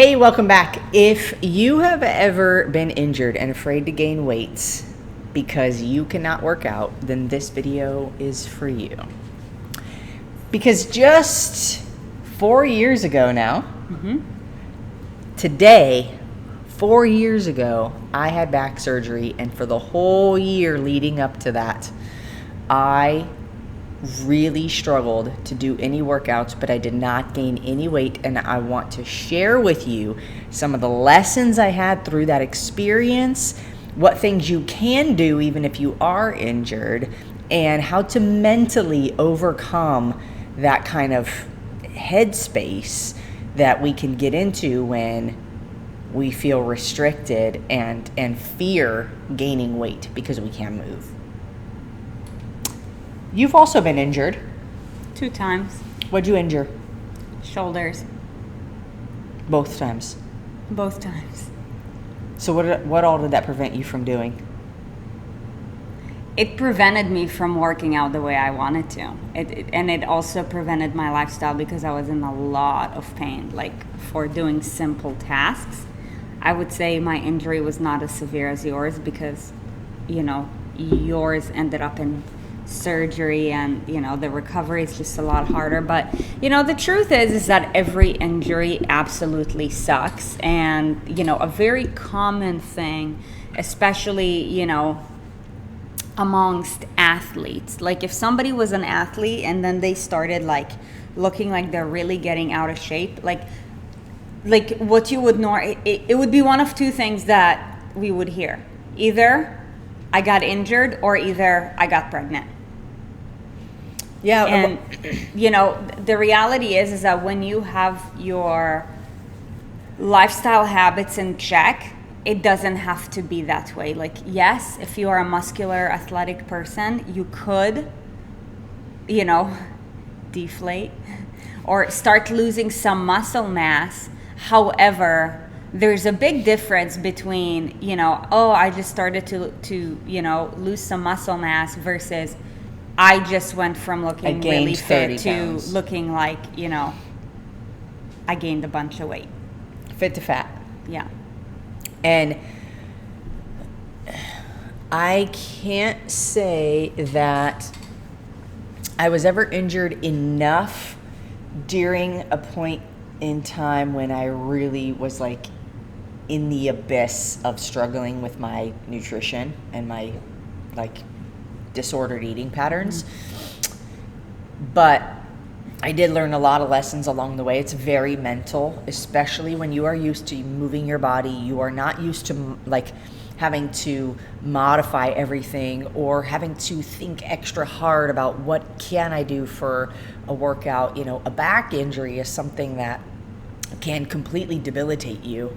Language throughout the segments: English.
Hey, welcome back. If you have ever been injured and afraid to gain weight because you cannot work out, then this video is for you. Because just 4 years ago now, today, 4 years ago, I had back surgery, and for the whole year leading up to that, I really struggled to do any workouts, but I did not gain any weight. And I want to share with you some of the lessons I had through that experience, what things you can do even if you are injured, and how to mentally overcome that kind of headspace that we can get into when we feel restricted and fear gaining weight because we can't move. You've also been injured. 2 times. What'd you injure? Shoulders. Both times. Both times. So what all did that prevent you from doing? It prevented me from working out the way I wanted to. And it also prevented my lifestyle because I was in a lot of pain. Like for doing simple tasks, I would say my injury was not as severe as yours because, yours ended up in surgery and the recovery is just a lot harder. But the truth is that every injury absolutely sucks. And a very common thing, especially amongst athletes, like if somebody was an athlete and then they started like looking like they're really getting out of shape, like what you would know, it would be one of 2 things that we would hear: either I got injured or either I got pregnant. Yeah. And the reality is that when you have your lifestyle habits in check, it doesn't have to be that way. Like, yes, if you are a muscular, athletic person, you could, deflate or start losing some muscle mass. However, there's a big difference between, I just started to lose some muscle mass versus I just went from looking really fit to pounds. looking like, I gained a bunch of weight. Fit to fat. Yeah. And I can't say that I was ever injured enough during a point in time when I really was like in the abyss of struggling with my nutrition and my disordered eating patterns. But I did learn a lot of lessons along the way. It's very mental, especially when you are used to moving your body. You are not used to having to modify everything or having to think extra hard about what can I do for a workout. A back injury is something that can completely debilitate you,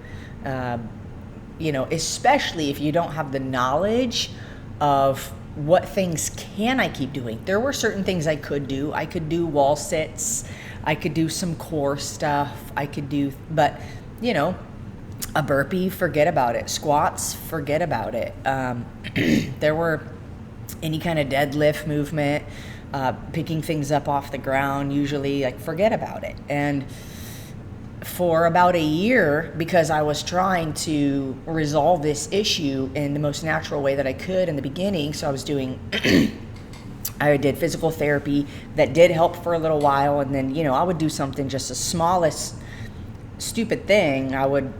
especially if you don't have the knowledge of what things can I keep doing. There were certain things I could do. I could do wall sits. I could do some core stuff. But a burpee, forget about it. Squats, forget about it. There were any kind of deadlift movement, picking things up off the ground, usually forget about it. And for about a year, because I was trying to resolve this issue in the most natural way that I could in the beginning, so I was doing I did physical therapy that did help for a little while, and then I would do something just the smallest stupid thing. I would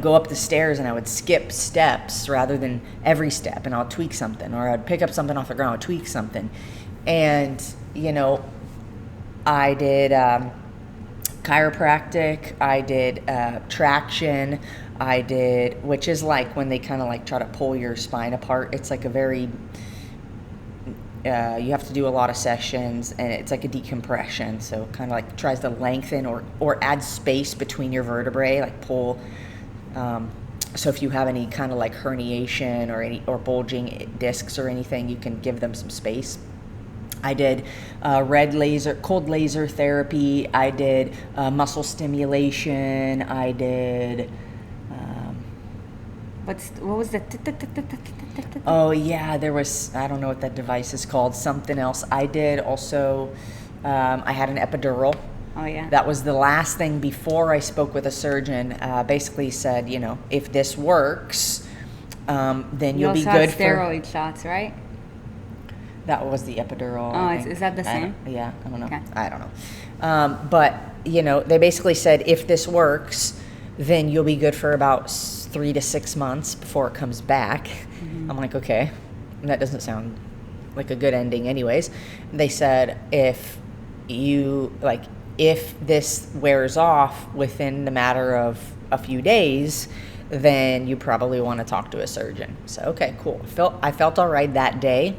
go up the stairs and I would skip steps rather than every step, and I'll tweak something, or I'd pick up something off the ground, tweak something. And I did chiropractic, I did traction, I did, which is like when they kind of try to pull your spine apart. It's like a very, you have to do a lot of sessions, and it's like a decompression. So kind of tries to lengthen or add space between your vertebrae, pull. So if you have any kind of herniation or bulging discs or anything, you can give them some space. I did cold laser therapy. I did muscle stimulation. I did. What was that? Oh yeah, there was. I don't know what that device is called. Something else. I did also. I had an epidural. Oh, yeah. That was the last thing before I spoke with a surgeon. Basically said, if this works, then you'll be good for steroid shots, right? That was the epidural. Oh, is that the same? I don't know. Okay. I don't know. But, they basically said if this works, then you'll be good for about 3 to 6 months before it comes back. Mm-hmm. I'm like, okay. And that doesn't sound like a good ending anyways. They said if this wears off within the matter of a few days, then you probably want to talk to a surgeon. So, okay, cool. I felt all right that day.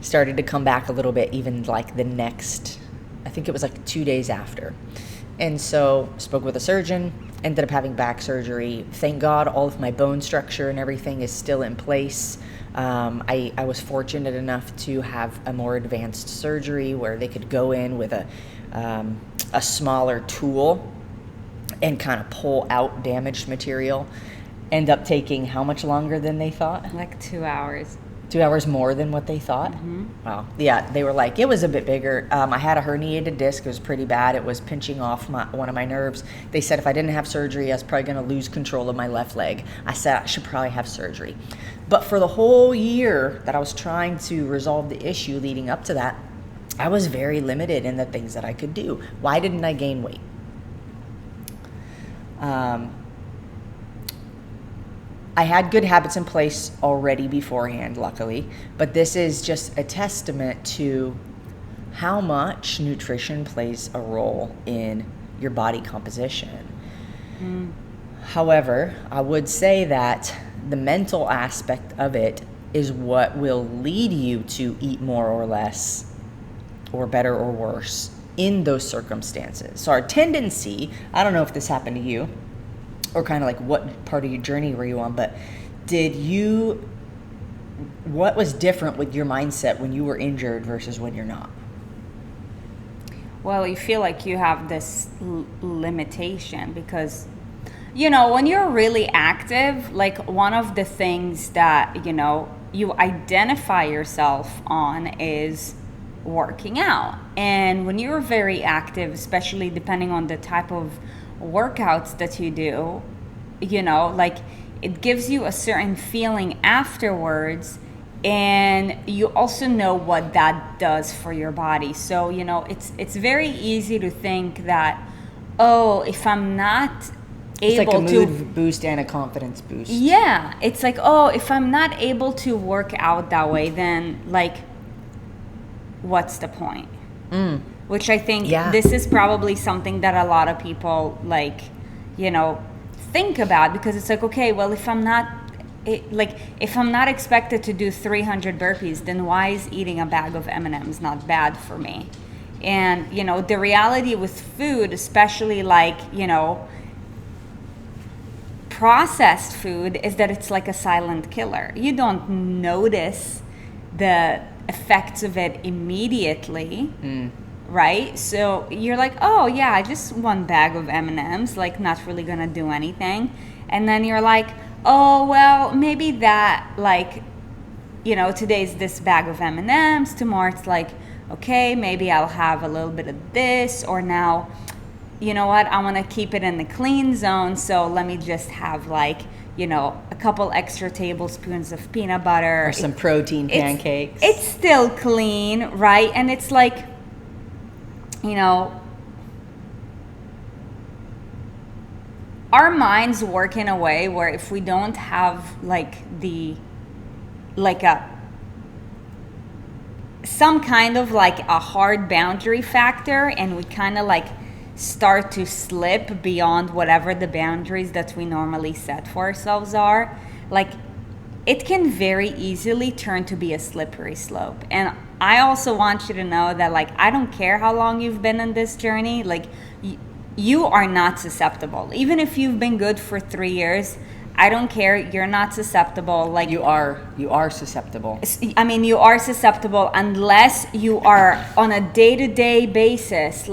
Started to come back a little bit even like the next, I think it was like 2 days after. And so spoke with a surgeon, ended up having back surgery. Thank God all of my bone structure and everything is still in place. I was fortunate enough to have a more advanced surgery where they could go in with a smaller tool and kind of pull out damaged material. End up taking how much longer than they thought? Like 2 hours. 2 hours more than what they thought? Mm-hmm. Wow. Yeah, they were like, it was a bit bigger. I had a herniated disc. It was pretty bad. It was pinching off one of my nerves. They said if I didn't have surgery, I was probably going to lose control of my left leg. I said I should probably have surgery. But for the whole year that I was trying to resolve the issue leading up to that, I was very limited in the things that I could do. Why didn't I gain weight? I had good habits in place already beforehand, luckily, but this is just a testament to how much nutrition plays a role in your body composition. However, I would say that the mental aspect of it is what will lead you to eat more or less, or better or worse, in those circumstances. So our tendency, I don't know if this happened to you, or kind of like what part of your journey were you on, but what was different with your mindset when you were injured versus when you're not? Well, you feel like you have this limitation because, when you're really active, like one of the things that, you identify yourself on is working out. And when you're very active, especially depending on the type of workouts that you do, like it gives you a certain feeling afterwards, and you also know what that does for your body. So it's very easy to think that, if I'm not it's able like a mood boost and a confidence boost. Yeah, it's like, if I'm not able to work out that way, then like what's the point? Which I think this is probably something that a lot of people think about, because it's like, okay, well, if I'm not expected to do 300 burpees, then why is eating a bag of M&Ms not bad for me? And the reality with food, especially processed food, is that it's like a silent killer. You don't notice the effects of it immediately. Right? So you're like, oh yeah, just one bag of M&Ms, like not really gonna do anything. And then you're like, oh, well, maybe that, today's this bag of M&Ms, tomorrow it's like, okay, maybe I'll have a little bit of this, or now, you know what, I wanna keep it in the clean zone, so let me just have a couple extra tablespoons of peanut butter. Or some protein pancakes. It's still clean, right? And it's like, our minds work in a way where if we don't have some kind of a hard boundary factor, and we kind of start to slip beyond whatever the boundaries that we normally set for ourselves are, it can very easily turn to be a slippery slope. And I also want you to know that I don't care how long you've been in this journey, you are not susceptible. Even if you've been good for 3 years, I don't care, you're not susceptible. You are susceptible. I mean, you are susceptible unless you are on a day-to-day basis,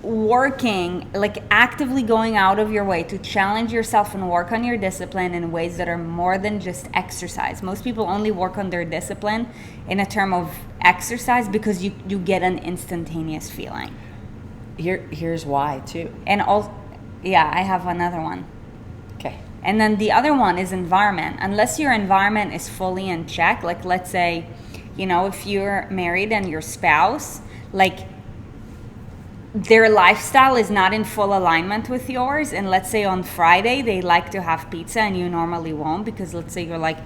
working, actively going out of your way to challenge yourself and work on your discipline in ways that are more than just exercise. Most people only work on their discipline in a term of exercise because you get an instantaneous feeling. Here's why too. And also, yeah, I have another one. Okay. And then the other one is environment. Unless your environment is fully in check, like let's say, if you're married and your spouse, like their lifestyle is not in full alignment with yours, and let's say on Friday they like to have pizza and you normally won't, because let's say you're like,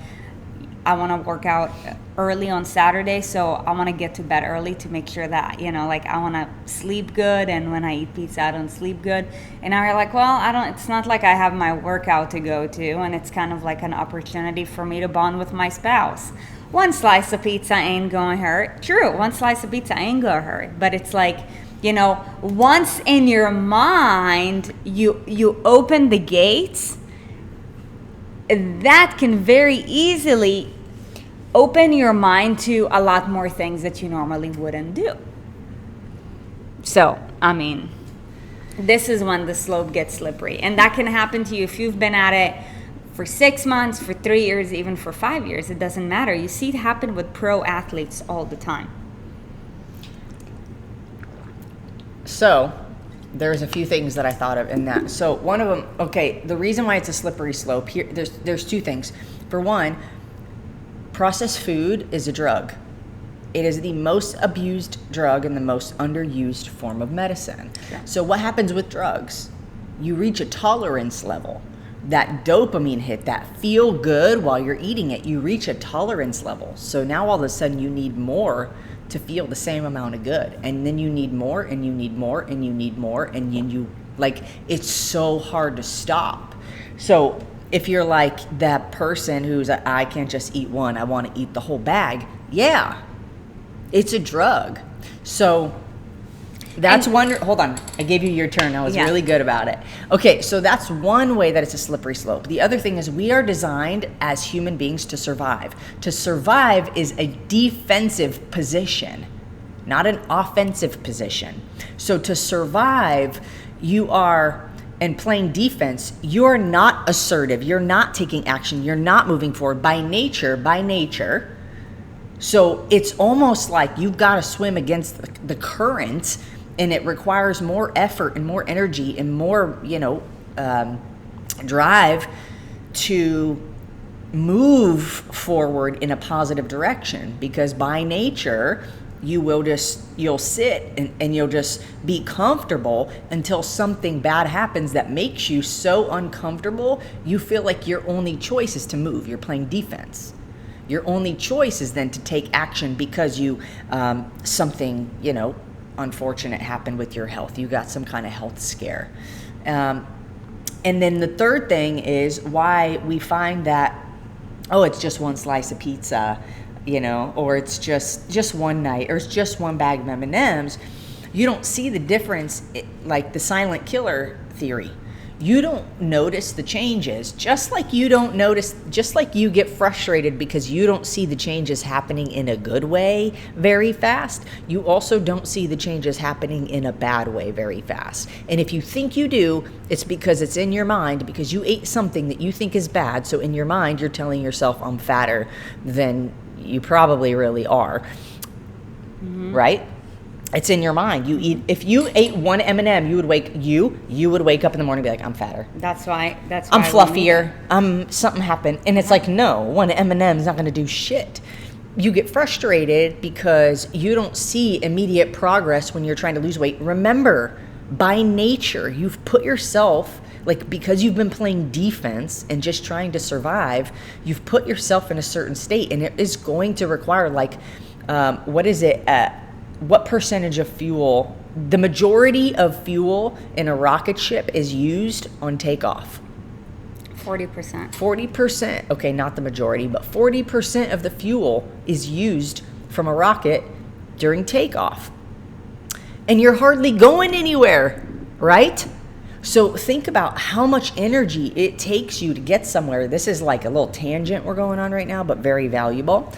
I want to work out early on Saturday, so I want to get to bed early to make sure that, I want to sleep good, and when I eat pizza, I don't sleep good. And now you're like, well, it's not like I have my workout to go to, and it's kind of like an opportunity for me to bond with my spouse. One slice of pizza ain't gonna hurt. True, one slice of pizza ain't gonna hurt, but it's like, once in your mind, you open the gates, that can very easily open your mind to a lot more things that you normally wouldn't do. So, this is when the slope gets slippery. And that can happen to you if you've been at it for 6 months, for 3 years, even for 5 years. It doesn't matter. You see it happen with pro athletes all the time. So there's a few things that I thought of in that. So one of them, okay, the reason why it's a slippery slope here, there's two things. For one, processed food is a drug. It is the most abused drug and the most underused form of medicine. Yeah. So what happens with drugs? You reach a tolerance level. That dopamine hit, that feel good while you're eating it, you reach a tolerance level. So now all of a sudden you need more to feel the same amount of good. And then you need more, and you need more, and you need more, and you like, it's so hard to stop. So if you're like that person who's like, I can't just eat one, I want to eat the whole bag. Yeah, it's a drug. So that's one. Hold on, I gave you your turn. I was really good about it. Okay, so that's one way that it's a slippery slope. The other thing is we are designed as human beings to survive. To survive is a defensive position, not an offensive position. So to survive, you are, and playing defense, you're not assertive. You're not taking action. You're not moving forward by nature. So it's almost like you've got to swim against the current, and it requires more effort and more energy and more, drive to move forward in a positive direction, because by nature, you'll sit and you'll just be comfortable until something bad happens that makes you so uncomfortable, you feel like your only choice is to move. You're playing defense. Your only choice is then to take action because something, unfortunate happened with your health. You got some kind of health scare. And then the third thing is why we find that, it's just one slice of pizza, or it's just one night, or it's just one bag of M&Ms. You don't see the difference, like the silent killer theory. You don't notice the changes, just like you get frustrated because you don't see the changes happening in a good way very fast. You also don't see the changes happening in a bad way very fast. And if you think you do, it's because it's in your mind, because you ate something that you think is bad. So in your mind, you're telling yourself, I'm fatter than you probably really are. Mm-hmm. Right? It's in your mind. If you ate one M&M, you would wake up in the morning and be like, I'm fatter. That's why I'm fluffier. Something happened. And it's like, no, one M&M is not going to do shit. You get frustrated because you don't see immediate progress when you're trying to lose weight. Remember, by nature, you've put yourself, because you've been playing defense and just trying to survive, you've put yourself in a certain state, and it is going to require what percentage of fuel, the majority of fuel in a rocket ship is used on takeoff? 40%. 40%. Okay, not the majority, but 40% of the fuel is used from a rocket during takeoff. And you're hardly going anywhere, right? So think about how much energy it takes you to get somewhere. This is like a little tangent we're going on right now, but very valuable.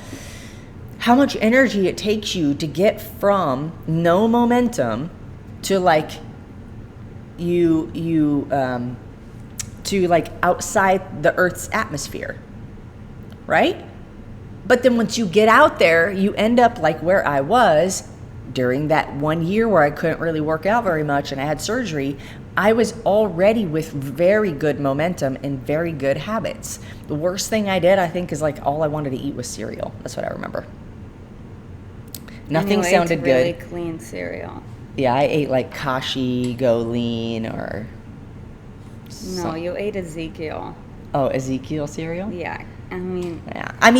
How much energy it takes you to get from no momentum to outside the Earth's atmosphere, right? But then once you get out there, you end up like where I was during that 1 year where I couldn't really work out very much and I had surgery. I was already with very good momentum and very good habits. The worst thing I did, I think, is like all I wanted to eat was cereal. That's what I remember. Nothing sounded good. Really clean cereal. Yeah, I ate like Kashi, Go Lean, or... No, you ate Ezekiel. Oh, Ezekiel cereal? Yeah. I mean,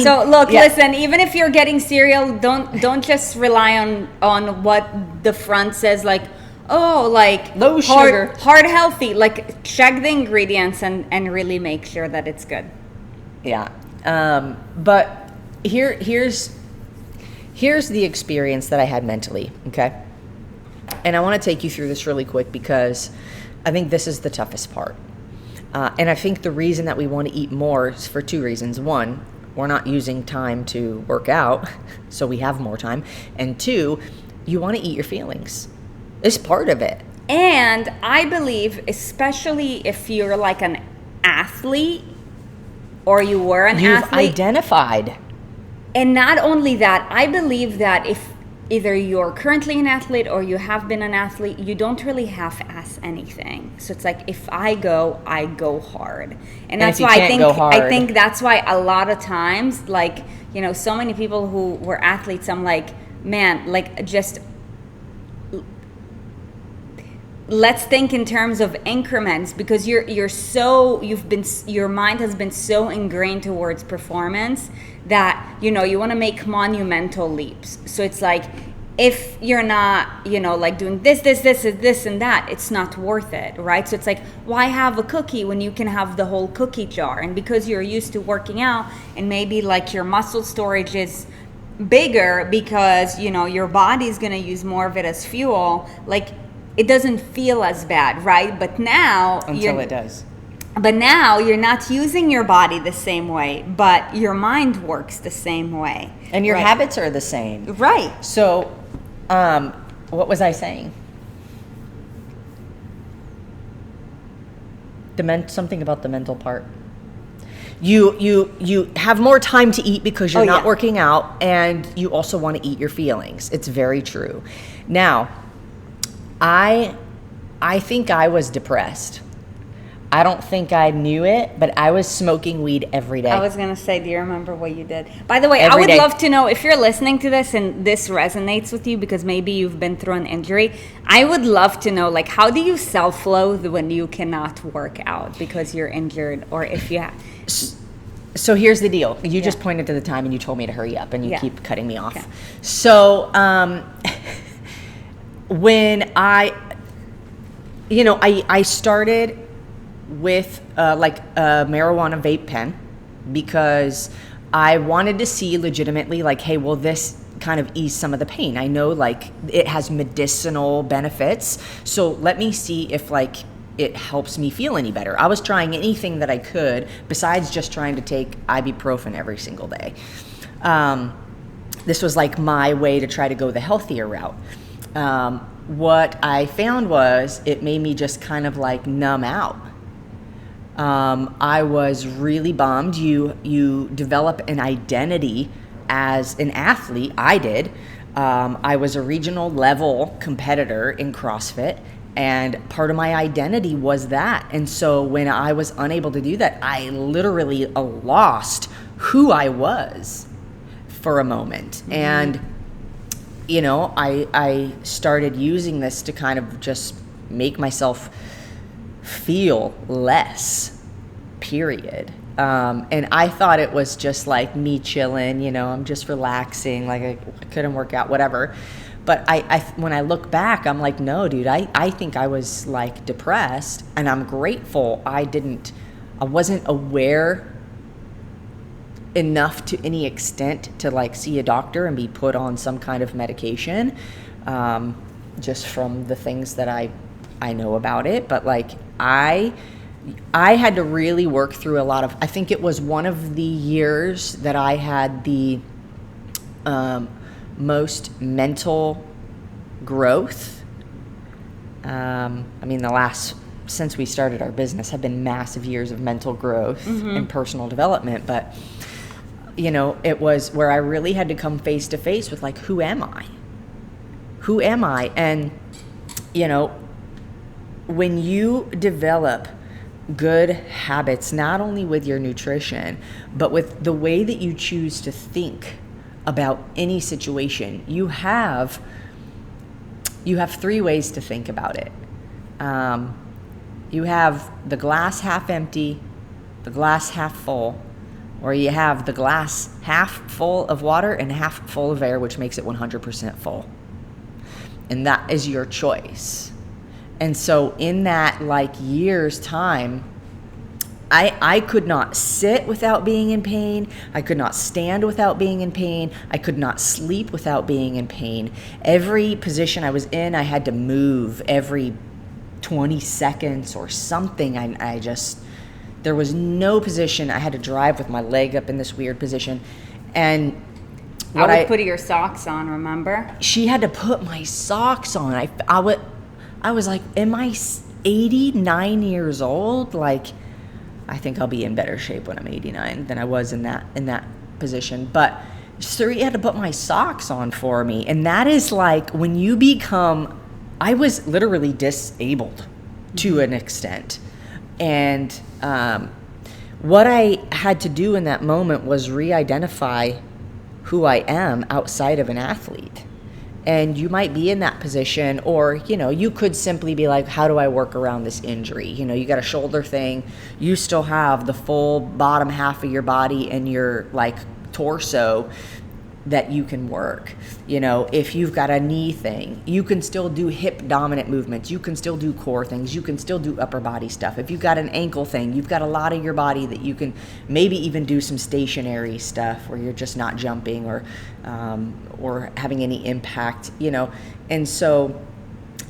so look, listen, even if you're getting cereal, don't just rely on what the front says, like, oh, like low sugar, heart healthy. Like, check the ingredients and really make sure that it's good. Yeah. But here's the experience that I had mentally, okay? And I want to take you through this really quick because I think this is the toughest part. And I think the reason that we want to eat more is for two reasons. One, we're not using time to work out, so we have more time. And two, you want to eat your feelings. It's part of it. And I believe, especially if you're like an athlete or you were an You've athlete. identified. And not only that, I believe that if either you're currently an athlete or you have been an athlete, you don't really half-ass anything. So it's like, if I go hard. And that's why I think that's why a lot of times, like, you know, so many people who were athletes, I'm like, man, like, just let's think in terms of increments, because your mind has been so ingrained towards performance that, you know, you want to make monumental leaps. So it's like, if you're not, you know, like doing this and that, it's not worth it, right? So it's like, why have a cookie when you can have the whole cookie jar? And because you're used to working out and maybe like your muscle storage is bigger because, you know, your body's going to use more of it as fuel, like, it doesn't feel as bad, right? But now until it does. But now you're not using your body the same way, but your mind works the same way. And your habits are the same. Right. So, what was I saying? Something about the mental part. You have more time to eat because you're not working out, and you also want to eat your feelings. It's very true. Now, I think I was depressed. I don't think I knew it, but I was smoking weed every day. I was going to say, do you remember what you did? By the way, I would love to know if you're listening to this and this resonates with you because maybe you've been through an injury. I would love to know, like, how do you self-loathe when you cannot work out because you're injured, or if you have... So here's the deal. You just pointed to the time and you told me to hurry up, and you keep cutting me off. Okay. So when I started with like a marijuana vape pen because I wanted to see legitimately, like, hey, will this kind of ease some of the pain? I know, like, it has medicinal benefits, so let me see if, like, it helps me feel any better. I was trying anything that I could besides just trying to take ibuprofen every single day. This was like my way to try to go the healthier route. What I found was it made me just kind of like numb out. I was really bummed. You develop an identity as an athlete. I did. I was a regional level competitor in CrossFit, and part of my identity was that. And so when I was unable to do that, I literally lost who I was for a moment. Mm-hmm. And, you know, I started using this to kind of just make myself feel less, period. And I thought it was just like me chilling, you know, I'm just relaxing, like I couldn't work out, whatever. But I when I look back, I'm like, no, dude, I think I was like depressed, and I'm grateful I wasn't aware enough to any extent to like see a doctor and be put on some kind of medication, just from the things that I know about it. But like I had to really work through a lot of, I think it was one of the years that I had the most mental growth. I mean, since we started our business have been massive years of mental growth and personal development. But it was where I really had to come face to face with like, who am I? Who am I? And, when you develop good habits, not only with your nutrition, but with the way that you choose to think about any situation, you have 3 ways to think about it. You have the glass half empty, the glass half full, or you have the glass half full of water and half full of air, which makes it 100% full. And that is your choice. And so in that year's time, I could not sit without being in pain. I could not stand without being in pain. I could not sleep without being in pain. Every position I was in, I had to move every 20 seconds or something. There was no position. I had to drive with my leg up in this weird position. And I would put your socks on, remember? She had to put my socks on. I was like, am I 89 years old? I think I'll be in better shape when I'm 89 than I was in that position. But Sarit had to put my socks on for me. And that is when you become, I was literally disabled to an extent. And what I had to do in that moment was re-identify who I am outside of an athlete. And you might be in that position, or, you could simply be like, how do I work around this injury? You got a shoulder thing. You still have the full bottom half of your body and your torso that you can work. If you've got a knee thing, you can still do hip dominant movements. You can still do core things. You can still do upper body stuff. If you've got an ankle thing, you've got a lot of your body that you can maybe even do some stationary stuff where you're just not jumping or having any impact, And so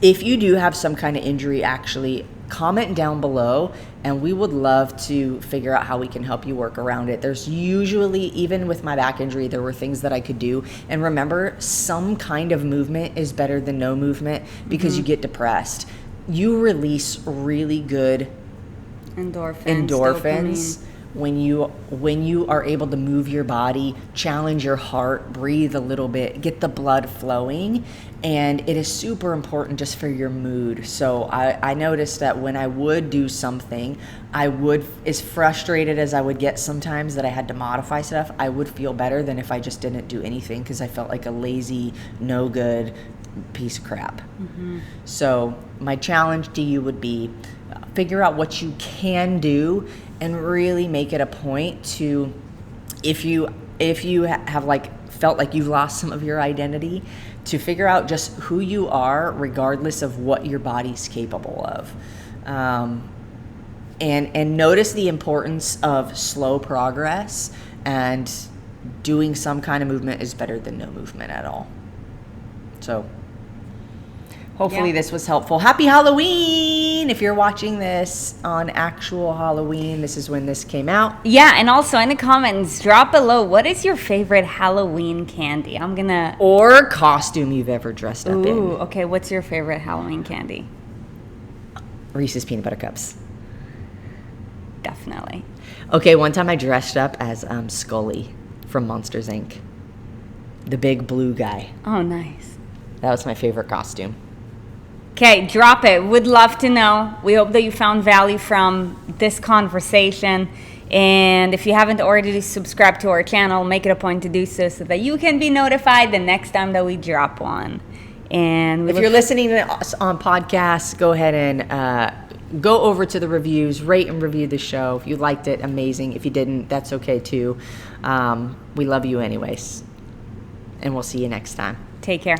if you do have some kind of injury, actually comment down below, and we would love to figure out how we can help you work around it. There's usually, even with my back injury, there were things that I could do. And remember, some kind of movement is better than no movement, because you get depressed. You release really good endorphins when you are able to move your body, challenge your heart, breathe a little bit, get the blood flowing. And it is super important just for your mood. So I noticed that when I would do something, as frustrated as I would get sometimes that I had to modify stuff, I would feel better than if I just didn't do anything, because I felt like a lazy, no good piece of crap. So my challenge to you would be figure out what you can do and really make it a point to, if you have felt like you've lost some of your identity, to figure out just who you are regardless of what your body's capable of. And notice the importance of slow progress, and doing some kind of movement is better than no movement at all. So hopefully this was helpful. Happy Halloween! If you're watching this on actual Halloween, this is when this came out. Yeah, and also in the comments, drop below, what is your favorite Halloween candy? Or costume you've ever dressed up in. Ooh, okay, what's your favorite Halloween candy? Reese's Peanut Butter Cups. Definitely. Okay, one time I dressed up as Scully from Monsters, Inc. The big blue guy. Oh, nice. That was my favorite costume. Okay, drop it. Would love to know. We hope that you found value from this conversation. And if you haven't already subscribed to our channel, make it a point to do so that you can be notified the next time that we drop one. And if you're listening to us on podcasts, go ahead and go over to the reviews, rate and review the show. If you liked it, amazing. If you didn't, that's okay too. We love you anyways. And we'll see you next time. Take care.